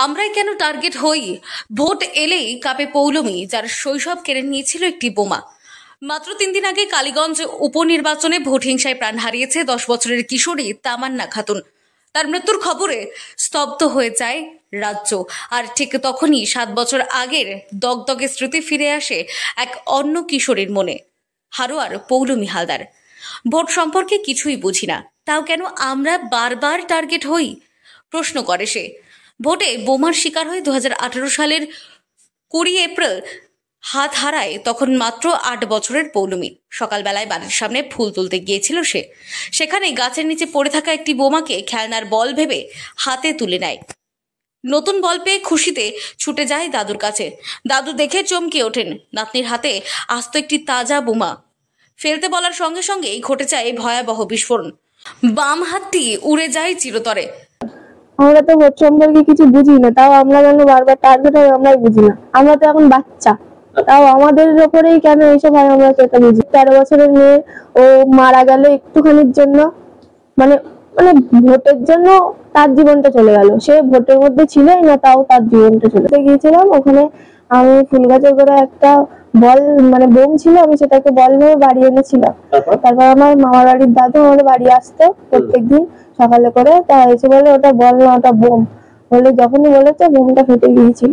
আমরাই কেন টার্গেট হই? ভোট এলেই কাপে পৌলমী, যার শৈশব কেড়ে নিয়েছিল একটি বোমা। মাত্র 3 দিন আগে কালীগঞ্জ উপনির্বাচনে ভোট হিংসায় প্রাণ হারিয়েছে 10 বছরের কিশোরী তামান্না খাতুন। তার মৃত্যুর খবরে স্তব্ধ হয়ে যায় রাজ্য। আর ঠিক তখনই 7 বছর আগের দগদগে স্মৃতি ফিরে আসে এক অন্য কিশোরীর মনে, হারোয়ার পৌলমী হালদার। ভোট সম্পর্কে কিছুই বুঝি না, তাও কেন আমরা বারবার টার্গেট হই, প্রশ্ন করে সে। ভোটে বোমার শিকার হয়ে 2018 সালের 20 এপ্রিল হাত হারায় তখন মাত্র 8 বছরের পৌলমী। সকালবেলায় বাড়ির সামনে ফুল তুলতে গিয়েছিল সে। সেখানে গাছের নিচে পড়ে থাকা একটি বোমাকে খেলনার বল ভেবে হাতে তুলে নেয়। নতুন বল পেয়ে খুশিতে ছুটে যায় দাদুর কাছে। দাদু দেখে চমকে ওঠেন, নাতনির হাতে আস্ত একটি তাজা বোমা। ফেলতে বলার সঙ্গে সঙ্গেই ঘটে যায় ভয়াবহ বিস্ফোরণ। বাম হাতটি উড়ে যায় চিরতরে। আমরা তো ভোট সম্পর্কে কিছু বুঝি না, তাও আমরা কেন বারবার টার্গেট হয় আমরাই বুঝি না। আমরা তো এখন বাচ্চা, তাও আমাদের ওপরেই কেন এইসব হয় আমরা সেটা বুঝি। 13 বছরের মেয়ে, ও মারা গেল একটুখানির জন্য, মানে মানে ভোটের জন্য তার জীবনটা চলে গেল। সে ভোটের মধ্যে ছিলই না, তাও তার জীবনটা চলে গিয়েছিলাম। ওখানে আমি ফুল গাছের করে একটা বল, মানে বোম ছিল, আমি সেটাকে বল ভেবে বাড়ি এনেছিলাম। তারপর আমার মামার বাড়ির দাদু আমাদের বাড়ি আসতো প্রত্যেকদিন সকালে করে, তা এসে বলে ওটা বল না, ওটা বোম। বলে যখনই বলেছে বোমটা ফেটে গিয়েছিল।